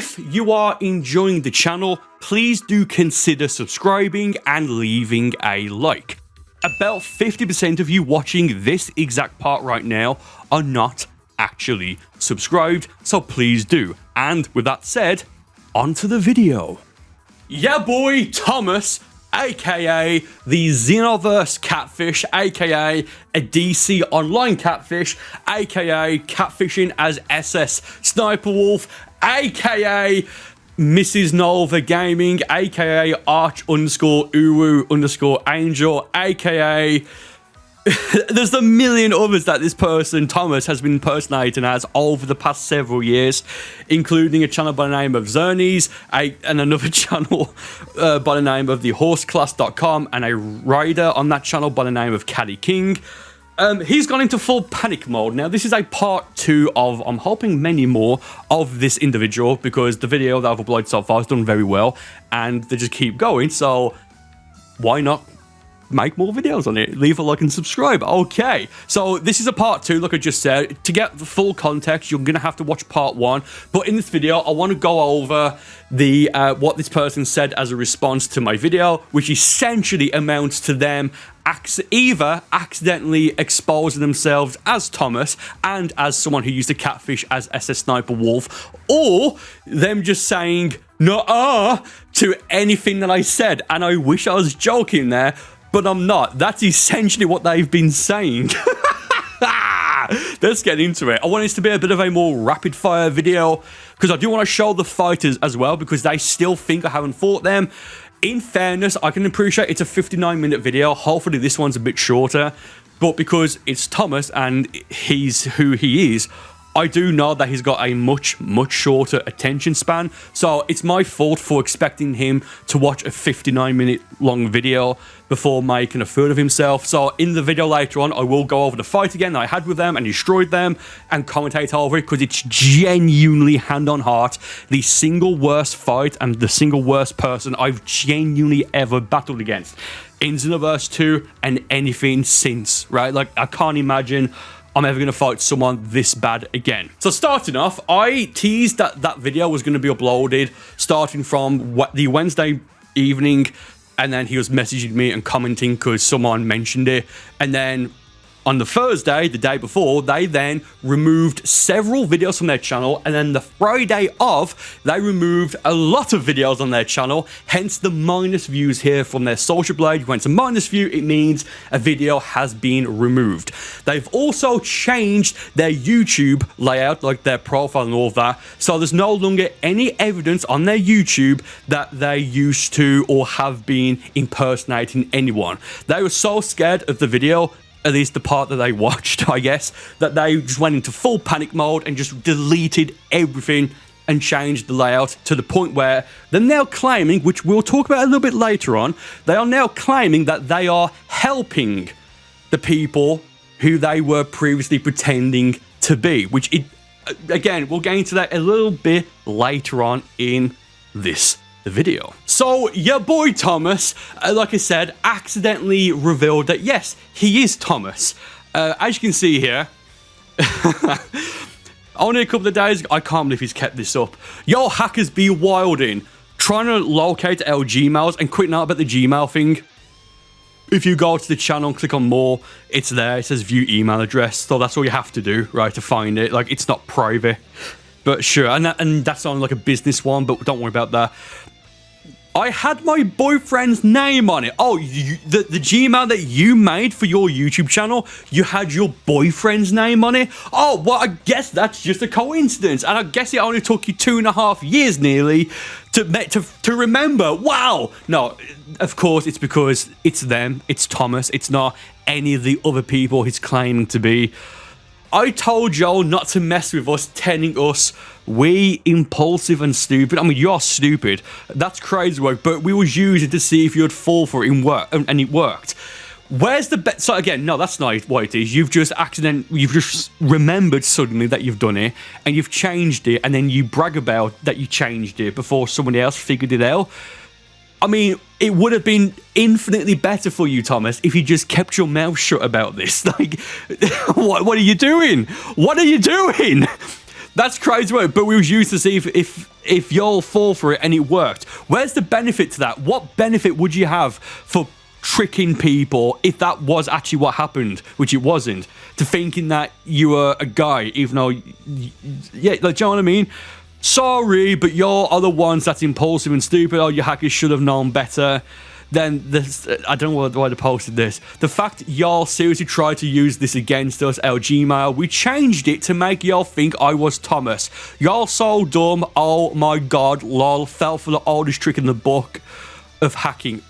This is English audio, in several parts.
If you are enjoying the channel, please do consider subscribing and leaving a like. About 50% of you watching this exact part right now are not actually subscribed, so please do. And with that said, on to the video. Yeah boy, Thomas, aka the Xenoverse Catfish, aka a DC online catfish, aka catfishing as SSSniperWolf, aka Mrs. Nova Gaming, aka Arch_Uwu_Angel, aka there's a million others that this person, Thomas, has been impersonating as over the past several years, including a channel by the name of Zernies, and another channel by the name of thehorseclass.com, and a rider on that channel by the name of Caddy King. He's gone into full panic mode. Now, this is a part 2 of, I'm hoping, many more of this individual, because the video that I've uploaded so far has done very well, and they just keep going, so why not make more videos on it? Leave a like and subscribe. Okay, so this is a part 2, like I just said. To get the full context, you're gonna have to watch part 1, but in this video I want to go over the what this person said as a response to my video, which essentially amounts to them either accidentally exposing themselves as Thomas and as someone who used to catfish as SSSniperWolf, or them just saying "nuh-uh" to anything that I said. And I wish I was joking there, but I'm not. That's essentially what they've been saying. Let's get into it. I want this to be a bit of a more rapid fire video, because I do want to show the fighters as well, because they still think I haven't fought them. In fairness, I can appreciate it's a 59-minute video. Hopefully this one's a bit shorter, but because it's Thomas and he's who he is, I do know that he's got a much shorter attention span, so it's my fault for expecting him to watch a 59-minute long video before making a fool of himself. So in the video later on, I will go over the fight again that I had with them and destroyed them and commentate over it, because it's genuinely, hand on heart, the single worst fight and the single worst person I've genuinely ever battled against in Xenoverse 2 and anything since, right? Like, I can't imagine I'm ever going to fight someone this bad again. So starting off, I teased that that video was going to be uploaded starting from the Wednesday evening, and then he was messaging me and commenting because someone mentioned it. And then on the Thursday, the day before, they then removed several videos from their channel, and then the Friday of, they removed a lot of videos on their channel, hence the minus views here from their social blade. When it's a minus view, it means a video has been removed. They've also changed their YouTube layout, like their profile and all of that, so there's no longer any evidence on their YouTube that they used to or have been impersonating anyone. They were so scared of the video, at least the part that they watched, I guess, that they just went into full panic mode and just deleted everything and changed the layout to the point where they're now claiming, which we'll talk about a little bit later on, they are now claiming that they are helping the people who they were previously pretending to be, which, again, we'll get into that a little bit later on in this video. So your boy Thomas, like I said, accidentally revealed that yes, he is Thomas. As you can see here, only a couple of days ago, I can't believe he's kept this up. Yo, hackers be wilding, trying to locate our Gmails and quitting out about the Gmail thing. If you go to the channel and click on more, it's there. It says view email address, so that's all you have to do, right, to find it. Like, it's not private, but sure. And that's on like a business one, but don't worry about that. I had my boyfriend's name on it. Oh, the Gmail that you made for your YouTube channel, you had your boyfriend's name on it? Oh, well, I guess that's just a coincidence. And I guess it only took you 2.5 years nearly to remember. Wow. No, of course, it's because it's them. It's Thomas. It's not any of the other people he's claiming to be. I told y'all not to mess with us, telling us we impulsive and stupid. I mean, you're stupid. That's crazy work, but we was using to see if you'd fall for it and it worked. Where's the bet? So again, no, that's not what it is. You've just remembered suddenly that you've done it, and you've changed it, and then you brag about that you changed it before somebody else figured it out. I mean, it would have been infinitely better for you, Thomas, if you just kept your mouth shut about this. Like, what are you doing? What are you doing? That's crazy, right? But we was used to see if y'all fall for it and it worked. Where's the benefit to that? What benefit would you have for tricking people if that was actually what happened, which it wasn't, to thinking that you were a guy, even though, yeah, like, do you know what I mean? Sorry, but y'all are the ones that's impulsive and stupid. Oh, you hackers should have known better. Then this, I don't know why they posted this. The fact y'all seriously tried to use this against us, our Gmail, we changed it to make y'all think I was Thomas. Y'all so dumb. Oh my god, lol. Fell for the oldest trick in the book of hacking.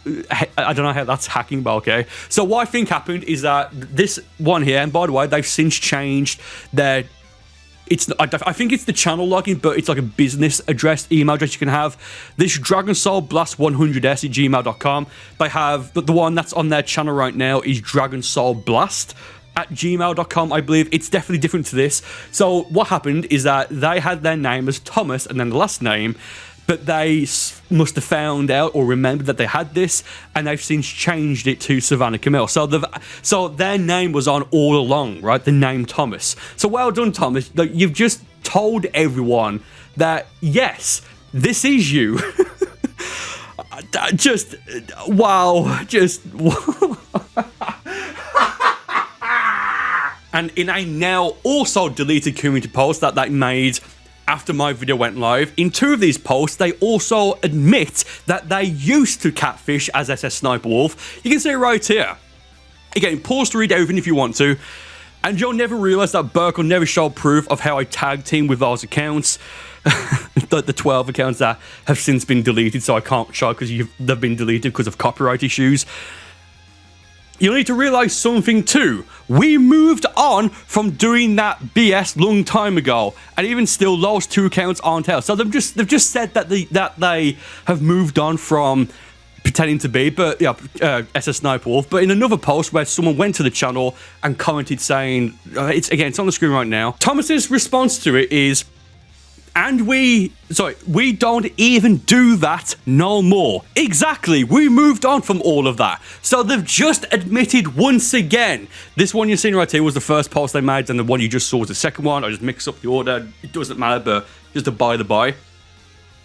I don't know how that's hacking, but okay. So what I think happened is that this one here, and by the way, they've since changed their... I think it's the channel login, but it's like a business address, email address you can have. This Dragon Soul Blast 100s at gmail.com. They have the one that's on their channel right now is Dragon Soul Blast at gmail.com, I believe. It's definitely different to this. So what happened is that they had their name as Thomas and then the last name, but they must have found out or remembered that they had this, and they've since changed it to Savannah Camille. So their name was on all along, right? The name Thomas. So well done, Thomas. Like, you've just told everyone that, yes, this is you. Just, wow. Just, and in a now also deleted community post that they made after my video went live, in 2 of these posts, they also admit that they used to catfish as SSSniperWolf. You can see it right here. Again, pause to read everything if you want to. And you'll never realize that Burcol never showed proof of how I tag team with those accounts. the 12 accounts that have since been deleted, so I can't show because they've been deleted because of copyright issues. You need to realize something too. We moved on from doing that BS long time ago, and even still, those 2 accounts aren't out. So they've just said that they have moved on from pretending to be, but yeah, SSSniperWolf. But in another post where someone went to the channel and commented saying, it's on the screen right now. Thomas's response to it is, and we don't even do that no more. Exactly, we moved on from all of that. So they've just admitted once again. This one you're seeing right here was the first post they made, and the one you just saw was the second one. I just mixed up the order. It doesn't matter, but just a by the by.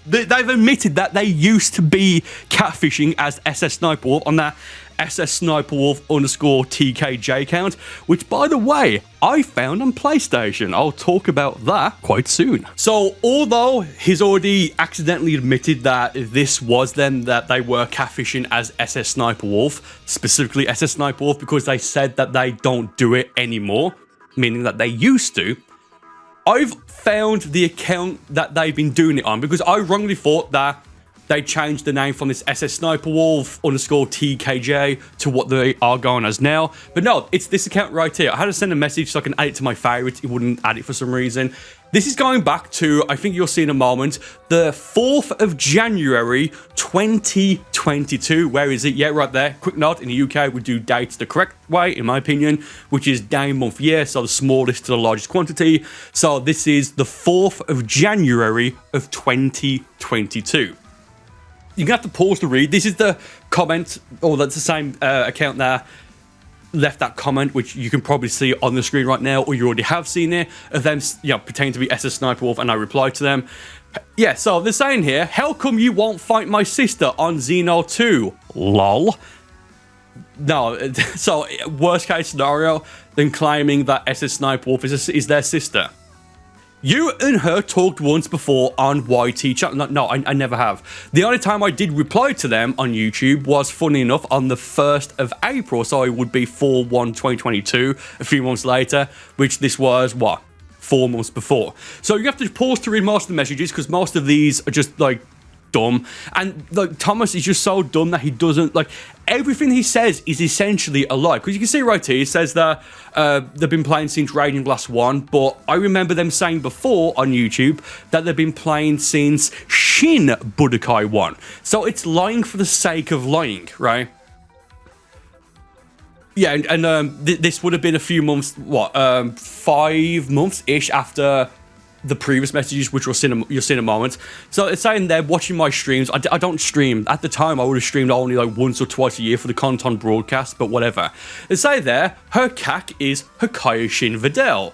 They've admitted that they used to be catfishing as SSSniperWolf on that SSSniperWolf_TKJ account, which, by the way, I found on PlayStation. I'll talk about that quite soon. So, although he's already accidentally admitted that this was them, that they were catfishing as SSSniperWolf, specifically SSSniperWolf, because they said that they don't do it anymore, meaning that they used to, I've found the account that they've been doing it on, because I wrongly thought that they changed the name from this SSSniperWolf_TKJ to what they are going as now. But no, it's this account right here. I had to send a message so I can add it to my favorites. It wouldn't add it for some reason. This is going back to, I think you'll see in a moment, the 4th of January, 2022. Where is it? Yeah, right there. Quick note, in the UK, we do dates the correct way, in my opinion, which is day, month, year, so the smallest to the largest quantity. So this is the 4th of January of 2022. You're going to have to pause to read. This is the comment, or that's the same account there left that comment, which you can probably see on the screen right now, or you already have seen it, of them, pretending to be SSSniperWolf, and I replied to them. Yeah, so they're saying here, how come you won't fight my sister on Xeno 2? Lol. No, so worst case scenario, them claiming that SSSniperWolf is their sister. You and her talked once before on YT channel. No, I never have. The only time I did reply to them on YouTube was, funny enough, on the 1st of April. So it would be 4/1/2022, a few months later, which this was, what, 4 months before. So you have to pause to read most of the messages, because most of these are just, like, dumb. And, like, Thomas is just so dumb that he doesn't, like, everything he says is essentially a lie. Because you can see right here, he says that they've been playing since Raging Blast 1, but I remember them saying before on YouTube that they've been playing since Shin Budokai 1. So it's lying for the sake of lying, right? Yeah, and this would have been a few months, 5 months-ish after the previous messages, which you'll see in a moment. So it's saying they're watching my streams. I don't stream. At the time, I would have streamed only like once or twice a year for the content broadcast, but whatever. They say there, her CAC is Hikayoshin Videl.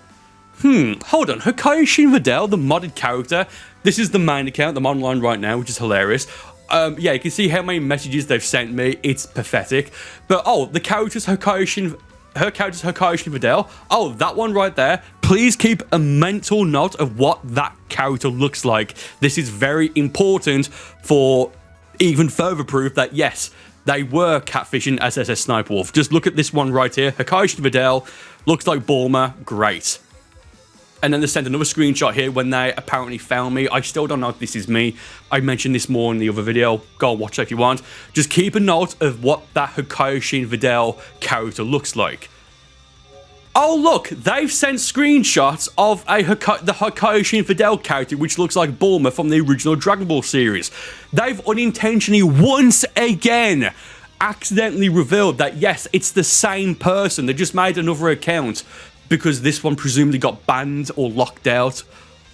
Hold on, Hikaishin Videl, the modded character. This is the main account, I'm online right now, which is hilarious. Yeah, you can see how many messages they've sent me. It's pathetic. But, oh, the character's Hikaishin... Her character's Hikaishin Videl. Oh, that one right there. Please keep a mental note of what that character looks like. This is very important for even further proof that, yes, they were catfishing SSSniperWolf. Just look at this one right here. Hikaishin Videl. Looks like Bulma. Great. And then they sent another screenshot here when they apparently found me. I still don't know if this is me. I mentioned this more in the other video. Go watch it if you want. Just keep a note of what that Hikaishin Videl character looks like. Oh, look. They've sent screenshots of the Hikaishin Videl character, which looks like Bulma from the original Dragon Ball series. They've unintentionally, once again, accidentally revealed that, yes, it's the same person. They just made another account, because this one presumably got banned or locked out.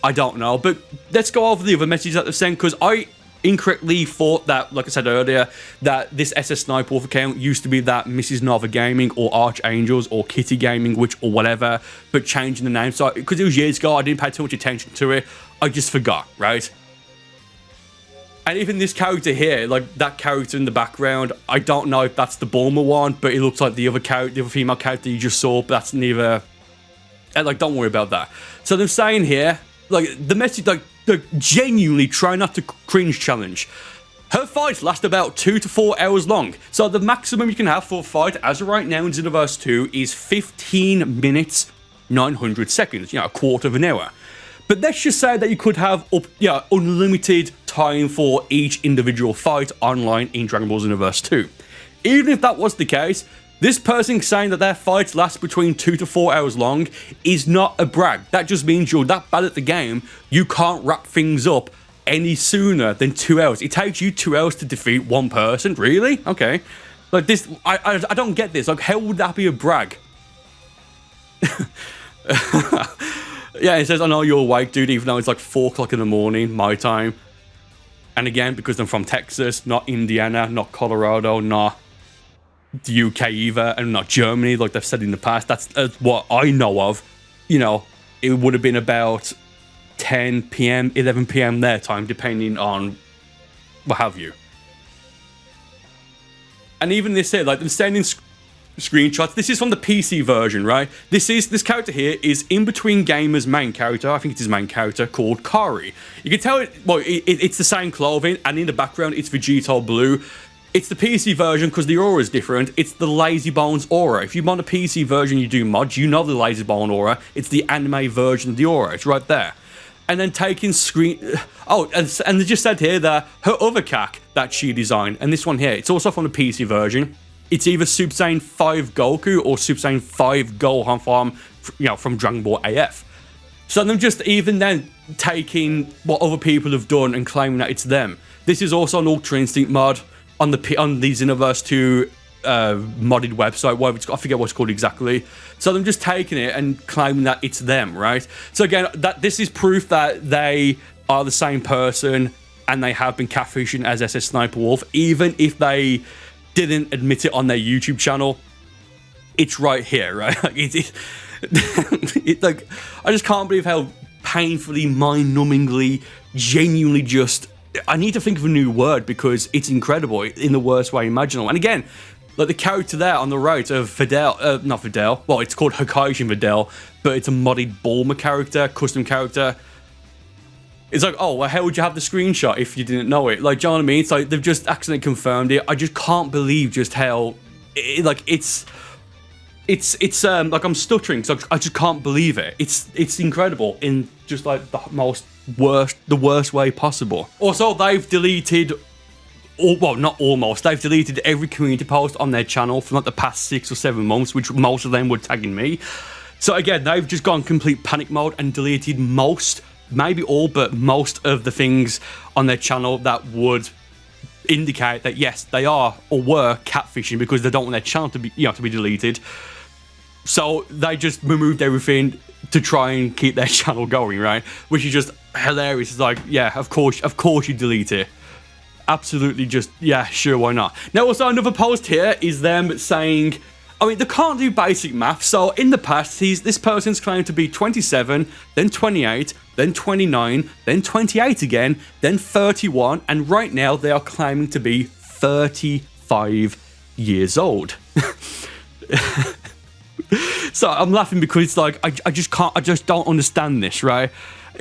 I don't know. But let's go over the other messages that they've sent, because I incorrectly thought that, like I said earlier, that this SSSniperWolf account used to be that Mrs. Nova Gaming or Archangels or Kitty Gaming, or whatever, but changing the name. So, because it was years ago, I didn't pay too much attention to it. I just forgot, right? And even this character here, like that character in the background, I don't know if that's the Bulma one, but it looks like the other character, the other female character you just saw, but that's neither... And, like, don't worry about that. So they're saying here, like, the message, like, genuinely try not to cringe challenge. Her fights last about 2 to 4 hours long. So the maximum you can have for a fight, as of right now in Xenoverse 2, is 15 minutes, 900 seconds. You know, a quarter of an hour. But let's just say that you could have unlimited time for each individual fight online in Dragon Ball Xenoverse 2. Even if that was the case, this person saying that their fights last between 2 to 4 hours long is not a brag. That just means you're that bad at the game, you can't wrap things up any sooner than 2 hours. It takes you 2 hours to defeat one person? Really? Okay. Like this, I don't get this. Like, how would that be a brag? Yeah, it says, I know you're awake, dude, even though it's like 4 o'clock in the morning, my time. And again, because I'm from Texas, not Indiana, not Colorado, not the UK either, and not Germany, like they've said in the past. That's what I know of. You know, it would have been about 10 p.m., 11 p.m. their time, depending on what have you. And even this here, like, they're sending screenshots. This is from the PC version, right? This character here is In Between Gamer's main character. I think it's his main character, called Kari. You can tell it's the same clothing, and in the background it's Vegito Blue. It's the PC version because the aura is different. It's the Lazy Bones aura. If you want a PC version, you do mods, you know the Lazy Bone aura. It's the anime version of the aura. It's right there. And then taking Oh, and they just said here that her other cac that she designed, and this one here, it's also from the PC version. It's either Super Saiyan 5 Goku or Super Saiyan 5 Gohan from Dragon Ball AF. So them just even then taking what other people have done and claiming that it's them. This is also an Ultra Instinct mod on the Xenoverse 2 modded website. I forget what it's called exactly. So them just taking it and claiming that it's them, right? So again, this is proof that they are the same person and they have been catfishing as SSSniperWolf, even if they didn't admit it on their YouTube channel. It's right here, right? Like like, I just can't believe how painfully, mind-numbingly, genuinely just... I need to think of a new word because it's incredible in the worst way imaginable. And again, like the character there on the right of Videl, not Videl, well, it's called Hikaishin Videl, but it's a modded Bulma character, custom character. It's like, oh, well, how would you have the screenshot if you didn't know it? Like, do you know what I mean? It's like, they've just accidentally confirmed it. I just can't believe just how, it's like, I'm stuttering, so I just can't believe it. It's incredible in just like the worst way possible. Also, they've deleted, they've deleted every community post on their channel for like the past 6 or 7 months, which most of them were tagging me. So again, they've just gone complete panic mode and deleted most, maybe all, but most of the things on their channel that would indicate that yes, they are or were catfishing, because they don't want their channel to be, to be deleted. So they just removed everything to try and keep their channel going, right? Which is just hilarious. It's like, yeah, of course you delete it. Absolutely, just, yeah, sure, why not? Now, also another post here is them saying, I mean, they can't do basic math. So in the past, this person's claimed to be 27, then 28, then 29, then 28 again, then 31, and right now they are claiming to be 35 years old. So I'm laughing because it's like I just don't understand this, right?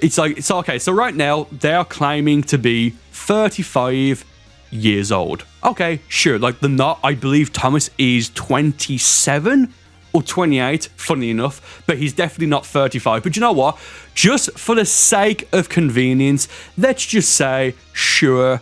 It's like, it's okay. So right now they are claiming to be 35 years old. Okay, sure. Like, they're not. I believe Thomas is 27 or 28, funny enough, but he's definitely not 35. But you know what? Just for the sake of convenience, let's just say, sure,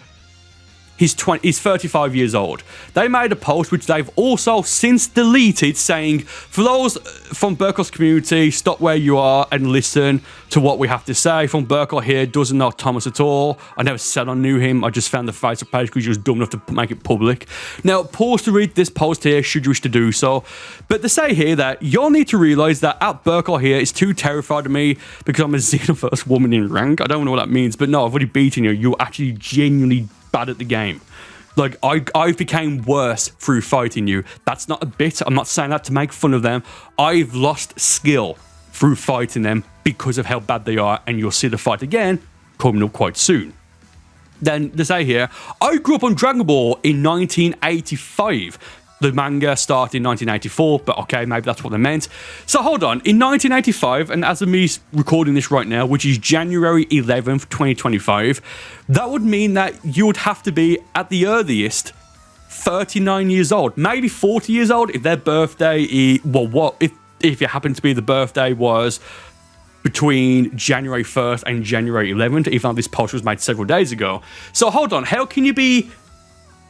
he's 35 years old. They made a post, which they've also since deleted, saying, for those from Burcol's community, stop where you are and listen to what we have to say. From Burcol here, doesn't know Thomas at all. I never said I knew him. I just found the Facebook page because he was dumb enough to make it public. Now, pause to read this post here, should you wish to do so. But they say here that you'll need to realise that at Burcol here is too terrified of me because I'm a Xenoverse woman in rank. I don't know what that means, but no, I've already beaten you. You're actually genuinely bad at the game. Like, I became worse through fighting you. That's not a bit. I'm not saying that to make fun of them. I've lost skill through fighting them because of how bad they are, and you'll see the fight again coming up quite soon. Then they say here, I grew up on Dragon Ball in 1985. The manga started in 1984, but okay, maybe that's what they meant. So hold on, in 1985, and as of me recording this right now, which is January 11th, 2025, that would mean that you would have to be, at the earliest, 39 years old, maybe 40 years old, if their birthday is, well, what, if it happened to be the birthday was between January 1st and January 11th, even though this post was made several days ago. So hold on, how can you be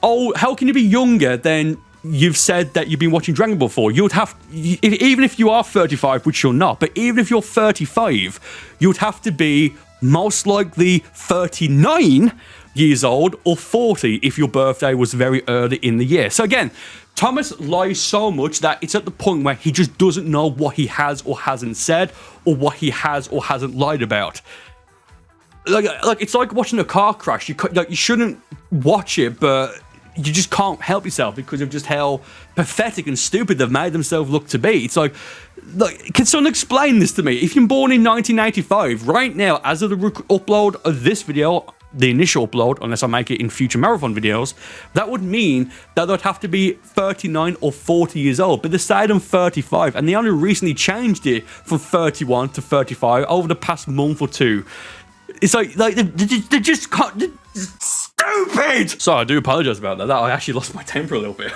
younger than you've said that you've been watching Dragon Ball for? You'd have, even if you are 35, which you're not, but even if you're 35, you'd have to be most likely 39 years old or 40 if your birthday was very early in the year. So again, Thomas lies so much that it's at the point where he just doesn't know what he has or hasn't said, or what he has or hasn't lied about. Like it's like watching a car crash. You shouldn't watch it, but you just can't help yourself because of just how pathetic and stupid they've made themselves look to be. It's like, can someone explain this to me? If you're born in 1985, right now, as of the upload of this video, the initial upload, unless I make it in future marathon videos, that would mean that they'd have to be 39 or 40 years old. But they say I'm 35, and they only recently changed it from 31 to 35 over the past month or two. It's like they just can't. Stupid! So I do apologize about that. I actually lost my temper a little bit.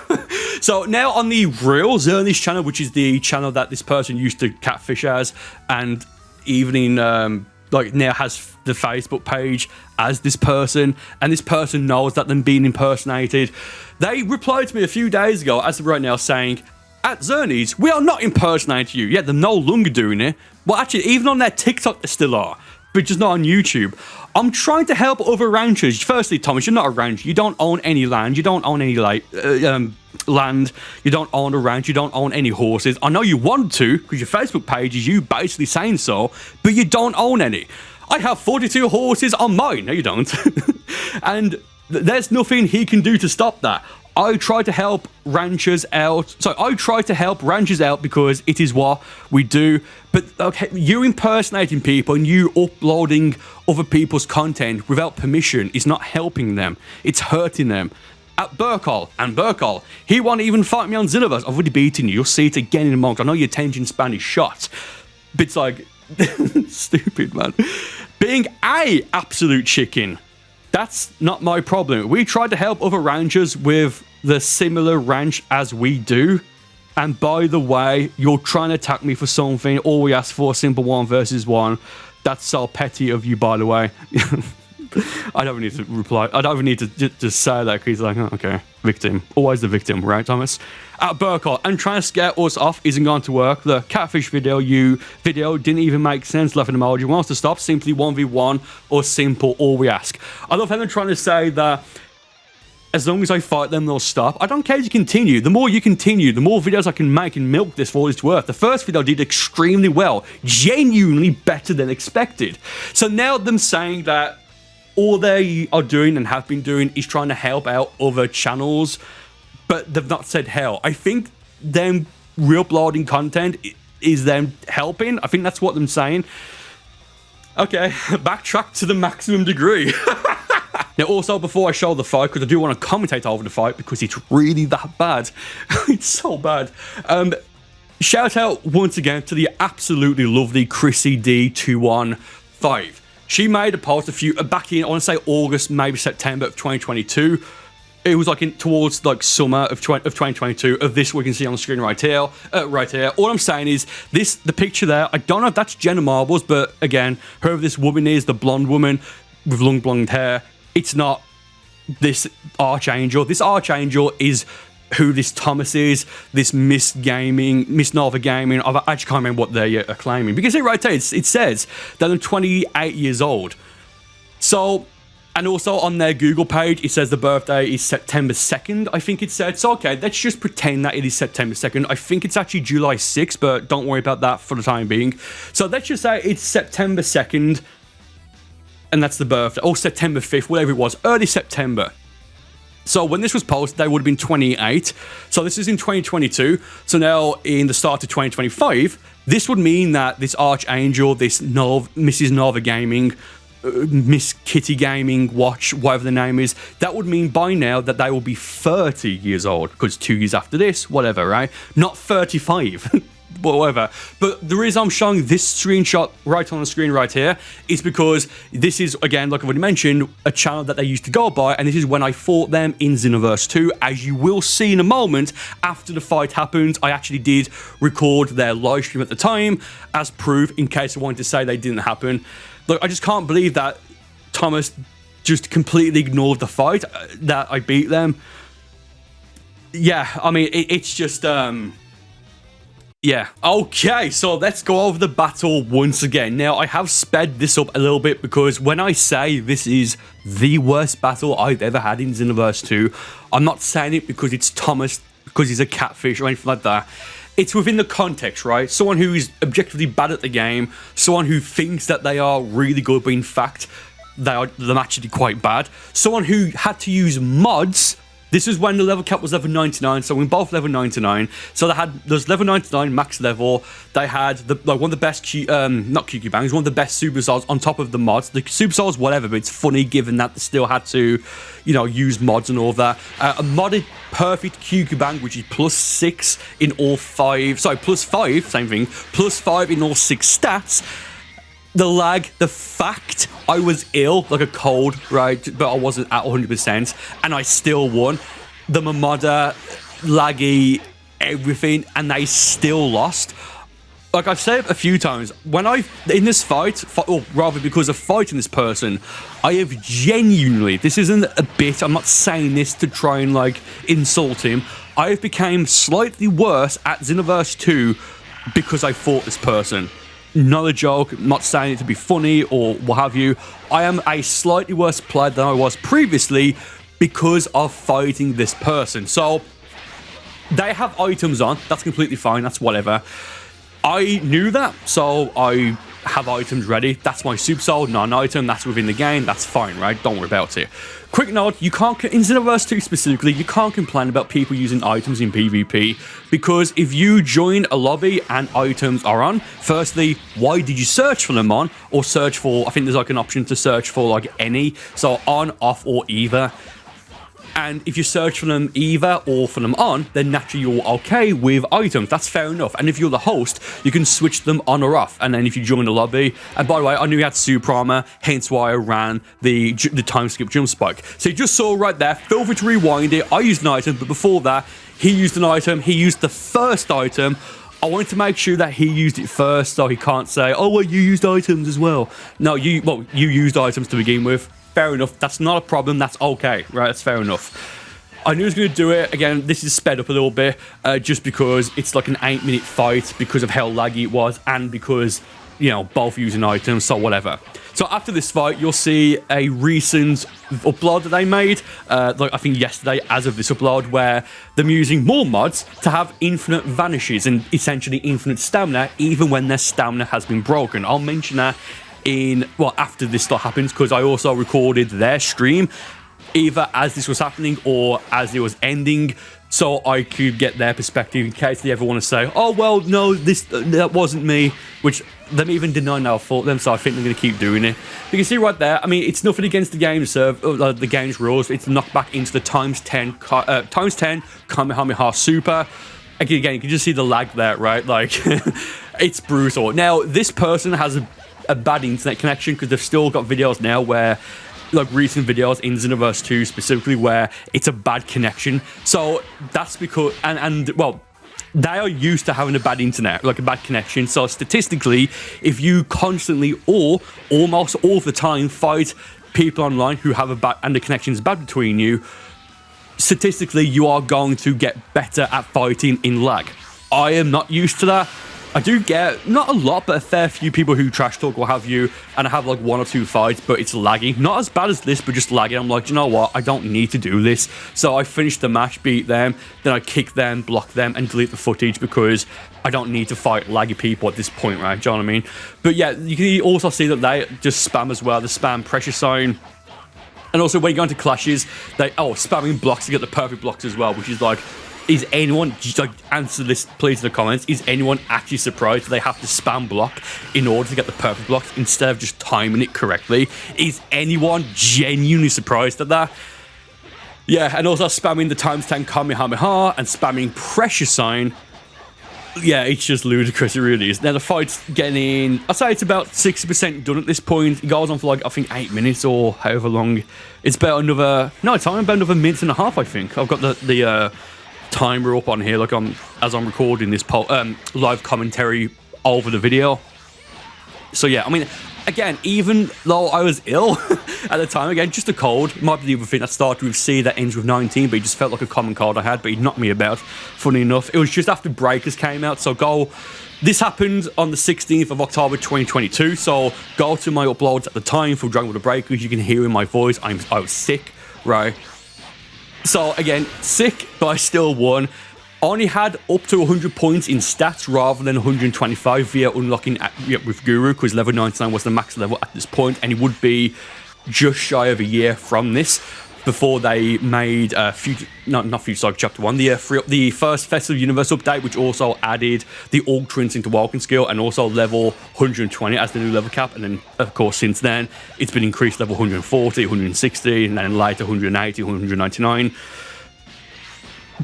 So now on the real Xernies channel, which is the channel that this person used to catfish as, and even in now has the Facebook page as this person, and this person knows that them being impersonated. They replied to me a few days ago, as of right now, saying, at Xernies, we are not impersonating you. Yeah, they're no longer doing it. Well, actually, even on their TikTok, they still are, but just not on YouTube. I'm trying to help other ranchers. Firstly, Thomas, you're not a rancher. You don't own any land. You don't own any land. You don't own a ranch. You don't own any horses. I know you want to, because your Facebook page is you basically saying so, but you don't own any. I have 42 horses on mine. No, you don't. And there's nothing he can do to stop that. I try to help ranchers out. So I try to help ranchers out because it is what we do. But okay, you impersonating people and you uploading other people's content without permission is not helping them. It's hurting them. At Burcol, and Burcol, he won't even fight me on Xenoverse. I've already beaten you. You'll see it again in a moment. I know your attention span is shot. But it's like, stupid, man. Being a absolute chicken, that's not my problem. We try to help other ranchers with the similar ranch as we do. And by the way, you're trying to attack me for something. All we ask for, simple 1 versus 1. That's so petty of you, by the way. I don't need to reply. I don't even need to just say that because he's like, oh, okay, victim. Always the victim, right, Thomas? At Burcol, and trying to scare us off isn't going to work. The catfish video didn't even make sense. Laughing emoji wants to stop. Simply 1v1 or simple. All we ask. I love how they're trying to say that as long as I fight them, they'll stop. I don't care if you continue. The more you continue, the more videos I can make and milk this for all it's worth. The first video did extremely well. Genuinely better than expected. So now them saying that all they are doing and have been doing is trying to help out other channels, but they've not said how. I think them re-uploading content is them helping. I think that's what I'm saying. Okay, backtrack to the maximum degree. Now, also, before I show the fight, because I do want to commentate over the fight, because it's really that bad. It's so bad. Shout out once again to the absolutely lovely Chrissy D215. She made a post back in, I want to say August, maybe September of 2022. It was like towards like summer of 2022 of this we can see on the screen right here. All I'm saying is the picture there, I don't know if that's Jenna Marbles, but again, whoever this woman is, the blonde woman with long blonde hair, it's not this Archangel. This Archangel is who this Thomas is, this Miss Nova Gaming. I actually can't remember what they're claiming. Because right there, it says that I'm 28 years old. So, and also on their Google page, it says the birthday is September 2nd, I think it said. So, okay, let's just pretend that it is September 2nd. I think it's actually July 6th, but don't worry about that for the time being. So, let's just say it's September 2nd. And that's the birthday, or September 5th, whatever it was, early September. So when this was posted, they would have been 28. So this is in 2022. So now in the start of 2025, this would mean that this Archangel, this Mrs. Nova Gaming, Miss Kitty Gaming, Watch, whatever the name is, that would mean by now that they will be 30 years old, because 2 years after this, whatever, right? Not 35. Whatever. But the reason I'm showing this screenshot right on the screen right here is because this is, again, like I've already mentioned, a channel that they used to go by, and this is when I fought them in Xenoverse 2. As you will see in a moment, after the fight happened, I actually did record their live stream at the time as proof, in case I wanted to say they didn't happen. Look, I just can't believe that Thomas just completely ignored the fight, that I beat them. Yeah, I mean, it's just, yeah. Okay, so let's go over the battle once again. Now, I have sped this up a little bit because when I say this is the worst battle I've ever had in Xenoverse 2, I'm not saying it because it's Thomas, because he's a catfish or anything like that. It's within the context, right? Someone who is objectively bad at the game, someone who thinks that they are really good, but in fact, they're actually quite bad. Someone who had to use mods. This is when the level cap was level 99, so we're both level 99. So there's level 99 max level. They had one of the best, not QQ bangs, one of the best super souls on top of the mods. The super souls, whatever, but it's funny given that they still had to, use mods and all of that. A modded perfect QQ bang, which is +6 in all 5. Sorry, +5, same thing. +5 in all 6 stats. The lag, the fact I was ill, like a cold, right, but I wasn't at 100%, and I still won. The Mamoda, laggy, everything, and they still lost. Like I've said a few times, in this fight, or rather because of fighting this person, I have genuinely, this isn't a bit, I'm not saying this to try and insult him, I have become slightly worse at Xenoverse 2 because I fought this person. Not a joke, I'm not saying it to be funny or what have you. I am a slightly worse player than I was previously because of fighting this person. So, they have items on, that's completely fine, that's whatever. I knew that, so I have items ready. That's my super soul, not an item, that's within the game, that's fine, right? Don't worry about it. Quick note, you can't, in Xenoverse 2 specifically, you can't complain about people using items in PvP, because if you join a lobby and items are on, firstly, why did you search for them on, or search for, I think there's an option to search for any, so on, off, or either. And if you search for them either or for them on, then naturally you're okay with items. That's fair enough. And if you're the host, you can switch them on or off. And then if you join the lobby, and by the way, I knew he had super armor, hence why I ran the time skip jump spike. So you just saw right there, feel free to rewind it. I used an item, but before that, he used an item. He used the first item. I wanted to make sure that he used it first, so he can't say, oh, well, you used items as well. No, you used items to begin with. Fair enough. That's not a problem. That's okay. Right? That's fair enough. I knew I was going to do it. Again, this is sped up a little bit just because it's like an 8-minute fight because of how laggy it was and because, both using items, so whatever. So after this fight, you'll see a recent upload that they made, I think yesterday as of this upload, where they're using more mods to have infinite vanishes and essentially infinite stamina even when their stamina has been broken. I'll mention that after this stuff happens, because I also recorded their stream either as this was happening or as it was ending, so I could get their perspective in case they ever want to say, oh, well, no, that wasn't me, which them even denying now I fought them, so I think they're going to keep doing it. You can see right there, I mean, it's nothing against the game the game's rules. It's knocked back into the times 10 Kamehameha Super. Again, you can just see the lag there, right? Like, it's brutal. Now, this person has a bad internet connection because they've still got videos now where, like recent videos in Xenoverse 2 specifically, where it's a bad connection. So that's because, well, they are used to having a bad internet, like a bad connection. So statistically, if you constantly or almost all the time fight people online who have a bad, and the connection is bad between you, statistically you are going to get better at fighting in lag. I am not used to that. I do get, not a lot, but a fair few people who trash talk will have you, and I have like 1 or 2 fights, but it's laggy. Not as bad as this, but just laggy. I'm like, you know what? I don't need to do this. So I finish the match, beat them, then I kick them, block them, and delete the footage because I don't need to fight laggy people at this point, right? Do you know what I mean? But yeah, you can also see that they just spam as well. The spam pressure sign. And also when you go into clashes, they, spamming blocks to get the perfect blocks as well, which is like, is anyone, just like answer this please in the comments, is anyone actually surprised they have to spam block in order to get the perfect blocks instead of just timing it correctly? Is anyone genuinely surprised at that? Yeah, and also spamming the times 10 Kamehameha and spamming pressure sign. Yeah, it's just ludicrous, it really is. Now the fight's getting, I'd say it's about 60% done at this point. It goes on for like, I think 8 minutes or however long. It's about another, no, it's about another minute and a half, I think. I've got the timer up on here, like as I'm recording this live commentary over the video. So yeah, I mean, again, even though I was ill at the time, again, just a cold. Might be the other thing that started with C that ends with 19, but it just felt like a common cold I had, but he knocked me about, funny enough. It was just after Breakers came out, so this happened on the 16th of October 2022, so go to my uploads at the time for Dragon Ball Breakers. You can hear in my voice, I was sick, right? So again, sick, but I still won. Only had up to 100 points in stats rather than 125 via unlocking with Guru, because level 99 was the max level at this point, and it would be just shy of a year from this before they made Future Saga Chapter 1, the first Festival Universe update, which also added the Ultrans into Walking Skill and also level 120 as the new level cap. And then, of course, since then, it's been increased level 140, 160, and then later 180, 199.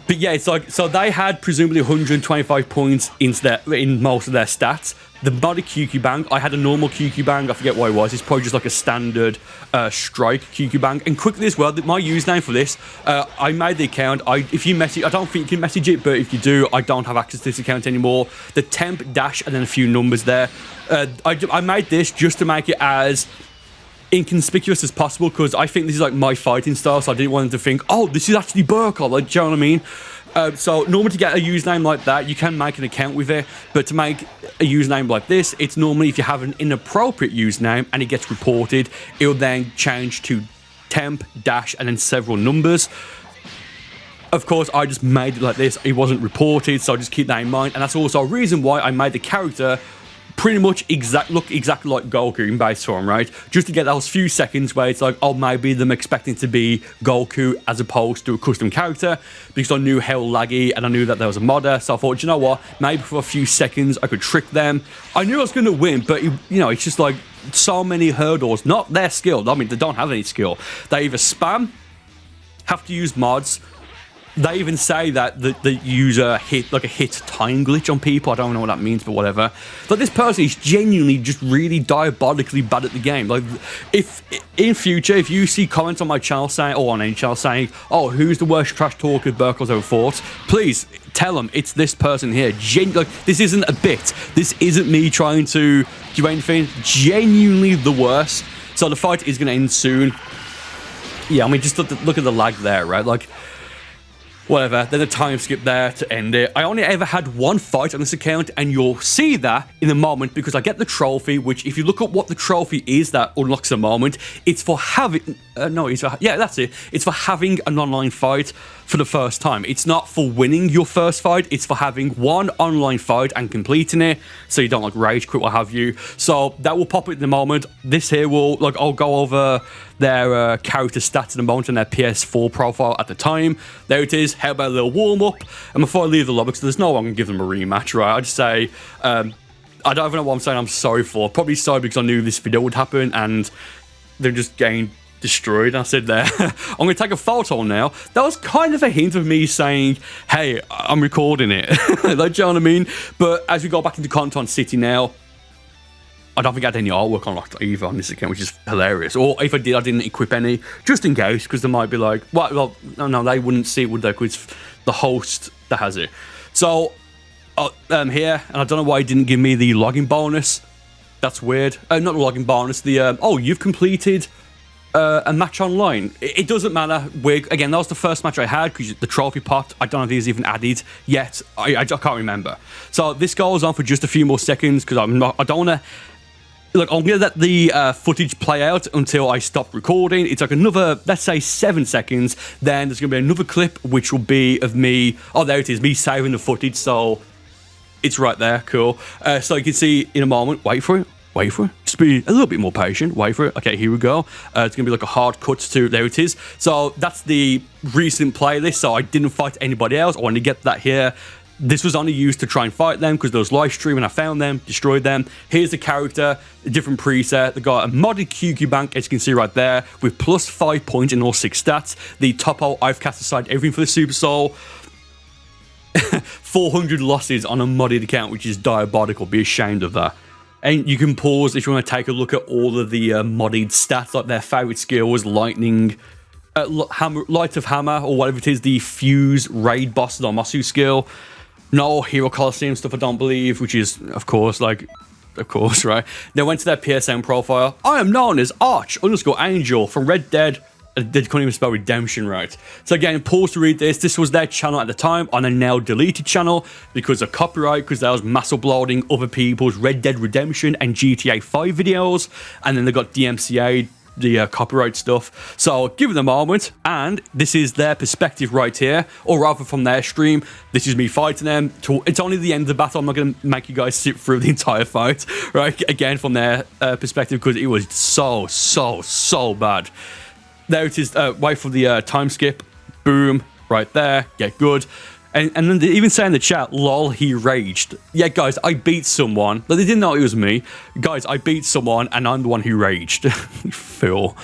But yeah, it's like, so they had presumably 125 points in most of their stats. The body QQ bang, I had a normal QQ bang, I forget what it was. It's probably just like a standard strike QQ bang. And quickly as well, my username for this, I made the account. If you message, I don't think you can message it, but if you do, I don't have access to this account anymore. The temp dash and then a few numbers there. I made this just to make it as inconspicuous as possible, because I think this is like my fighting style, so I didn't want them to think, oh, this is actually Burcol, like, do you know what I mean? So normally to get a username like that, you can make an account with it, but to make a username like this, it's normally if you have an inappropriate username and it gets reported, it'll then change to temp, dash, and then several numbers. Of course, I just made it like this. It wasn't reported, so just keep that in mind. And that's also a reason why I made the character pretty much look exactly like Goku in base form, right? Just to get those few seconds where it's like, oh, maybe them expecting to be Goku as opposed to a custom character, because I knew how laggy and I knew that there was a modder. So I thought, you know what? Maybe for a few seconds I could trick them. I knew I was going to win, but it's just like so many hurdles. Not their skill. I mean, they don't have any skill. They either spam, have to use mods. They even say that the user hit a hit time glitch on people. I don't know what that means, but whatever. Like, this person is genuinely just really diabolically bad at the game. Like, if in future, if you see comments on my channel saying, or on any channel saying, oh, who's the worst trash talker Burcol's ever fought, please tell them it's this person here. This isn't a bit. This isn't me trying to do anything. Genuinely the worst. So the fight is going to end soon. Yeah, I mean, just look at the lag there, right? Like, whatever. Then the time skip there to end it. I only ever had one fight on this account, and you'll see that in a moment because I get the trophy, which if you look at what the trophy is that unlocks a moment, it's for having, yeah, that's it. It's for having an online fight for the first time. It's not for winning your first fight. It's for having one online fight and completing it, so you don't like rage quit, what have you. So that will pop it in the moment. This here will, like, I'll go over their character stats in a moment and their PS4 profile at the time. There it is. How about a little warm up? And before I leave the lobby, because there's no one can give them a rematch, right? I just say, I don't even know what I'm saying. I'm sorry for. Probably sorry because I knew this video would happen and they're just getting destroyed. I said there, I'm going to take a photo now. That was kind of a hint of me saying, hey, I'm recording it. Like, do you know what I mean? But as we go back into Content City now, I don't think I had any artwork unlocked either on this account, which is hilarious. Or if I did, I didn't equip any, just in case, because they might be like, well, no, they wouldn't see it, would they? Because it's the host that has it. So, here, and I don't know why he didn't give me the login bonus. That's weird. Not the login bonus, the, you've completed a match online. It doesn't matter. Again, that was the first match I had because the trophy popped. I don't know if he's even added yet. I can't remember. So this goes on for just a few more seconds because I don't want to. Look, I'm gonna let the footage play out until I stop recording. It's like another, let's say, 7 seconds. Then there's gonna be another clip which will be of me. Oh, there it is. Me saving the footage. So it's right there. Cool. So you can see in a moment. Wait for it. Wait for it. Just be a little bit more patient. Wait for it. Okay, here we go. It's going to be like a hard cut to, there it is. So that's the recent playlist. So I didn't fight anybody else. I wanted to get that here. This was only used to try and fight them because there was live stream and I found them, destroyed them. Here's the character, a different preset. They got a modded QQ bank, as you can see right there, with plus 5 points in all 6 stats. The topo, I've cast aside everything for the Super Soul. 400 losses on a modded account, which is diabolical. Be ashamed of that. And you can pause if you want to take a look at all of the modded stats, like their favorite skill was lightning, light of hammer, or whatever it is, the fuse raid boss, the Masu skill. No Hero Coliseum stuff, I don't believe, which is, of course, right? They went to their PSN profile. I am known as Arch_Angel from Red Dead. They couldn't even spell redemption right. So again, pause to read this. This was their channel at the time on a now deleted channel because of copyright, because they was mass uploading other people's Red Dead Redemption and GTA 5 videos. And then they got DMCA, the copyright stuff. So give them a moment. And this is their perspective right here, or rather from their stream. This is me fighting them. It's only the end of the battle. I'm not going to make you guys sit through the entire fight, right? Again, from their perspective, because it was so bad. There it is. Wait for the time skip. Boom. Right there. Get good. And then they even say in the chat, lol, he raged. Yeah, guys, I beat someone. They didn't know it was me. Guys, I beat someone, and I'm the one who raged. You fool.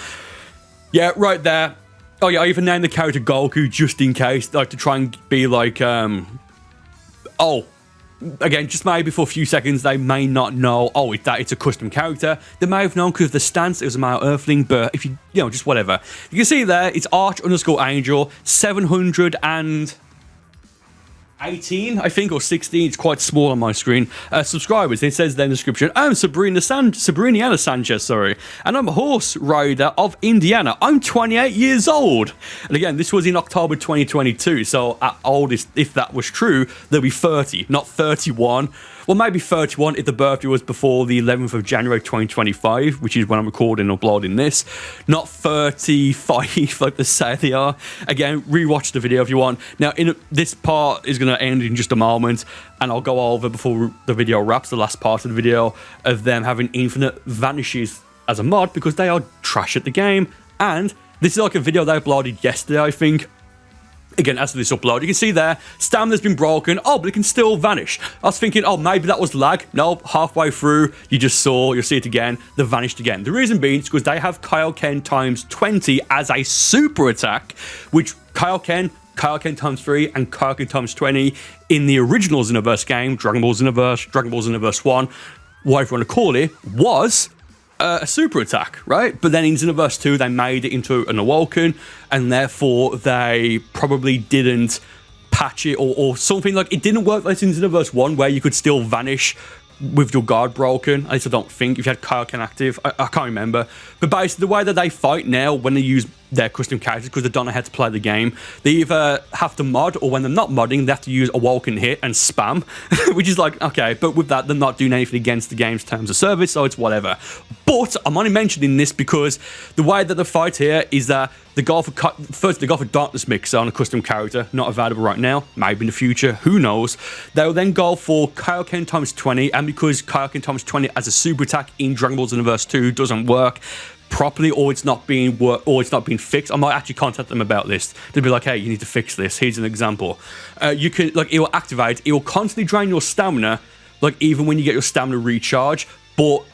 Yeah, right there. Oh, yeah, I even named the character Goku just in case. Like, to try and be like, again, just maybe for a few seconds, they may not know, it's a custom character. They may have known because of the stance, it was a male earthling, but if you just whatever. You can see there, it's Arch_Angel, 718, I think, or 16. It's quite small on my screen. Subscribers, it says there in the description, I'm Sabriniana Sanchez, sorry, and I'm a horse rider of Indiana. I'm 28 years old. And again, this was in October 2022, so at oldest, if that was true, they'll be 30, not 31. Well, maybe 31 if the birthday was before the 11th of January 2025, which is when I'm recording and uploading this. Not 35 like they say they are. Again, rewatch the video if you want. Now, this part is going to end in just a moment, and I'll go over before the video wraps, the last part of the video, of them having infinite vanishes as a mod because they are trash at the game. And this is like a video they uploaded yesterday, I think. Again, as for this upload, you can see there, stamina's been broken. Oh, but it can still vanish. I was thinking, maybe that was lag. No, halfway through, you'll see it again. They vanished again. The reason being is because they have Kaioken times 20 as a super attack, which Kaioken times 3, and Kaioken times 20 in the original Xenoverse game, Dragon Ball Xenoverse 1, whatever you want to call it, was a super attack, right? But then in Xenoverse 2, they made it into an Awoken, and therefore they probably didn't patch it or something. Like, it didn't work like in Xenoverse 1, where you could still vanish with your guard broken. At least I don't think. If you had Kaioken active, I can't remember. But basically, the way that they fight now, when they use their custom characters, because they don't know how to play the game, they either have to mod, or when they're not modding, they have to use Awoken Hit and spam, which is like, okay, but with that, they're not doing anything against the game's terms of service, so it's whatever. But I'm only mentioning this because the way that the fight here is that they go for Darkness Mixer on a custom character, not available right now, maybe in the future, who knows. They'll then go for Kaioken times 20, and because Kaioken times 20 as a super attack in Dragon Ball Xenoverse 2 doesn't work properly, or it's not being fixed, I might actually contact them about this. They'll be like, hey, you need to fix this. Here's an example. You can, like, it will activate, it will constantly drain your stamina, like, even when you get your stamina recharge, but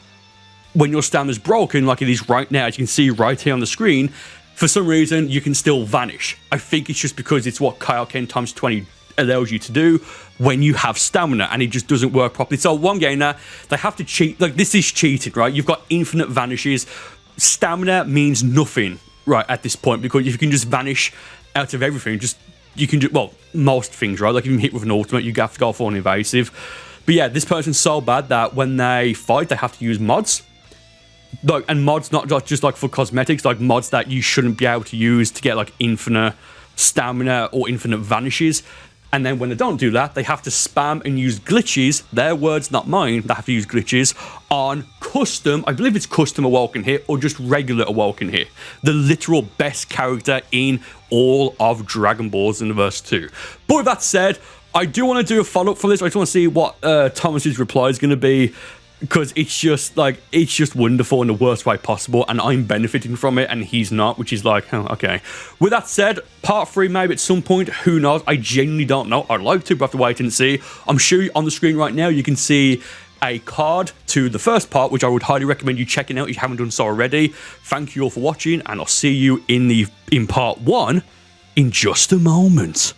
when your stamina's broken, like it is right now, as you can see right here on the screen, for some reason, you can still vanish. I think it's just because it's what Kaioken times 20 allows you to do when you have stamina, and it just doesn't work properly. So one game now, they have to cheat. Like, this is cheated, right? You've got infinite vanishes. Stamina means nothing, right, at this point, because if you can just vanish out of everything, you can do, well, most things, right? Like, if you hit with an ultimate, you have to go for an invasive. But yeah, this person's so bad that when they fight, they have to use mods. Like, and mods not just like for cosmetics, like mods that you shouldn't be able to use to get like infinite stamina or infinite vanishes. And then when they don't do that, they have to spam and use glitches, their words, not mine, they have to use glitches on custom, I believe it's custom Awoken Hit, or just regular Awoken Hit. The literal best character in all of Dragon Ball Xenoverse 2. But with that said, I do want to do a follow-up for this. I just want to see what Thomas's reply is going to be, because it's just wonderful in the worst way possible, and I'm benefiting from it and he's not, which is like, oh, okay. With that said, part 3 maybe at some point, who knows? I genuinely don't know. I'd like to, but I have to wait and see. I'm sure on the screen right now you can see a card to the first part, which I would highly recommend you checking out if you haven't done so already. Thank you all for watching, and I'll see you in part 1 in just a moment.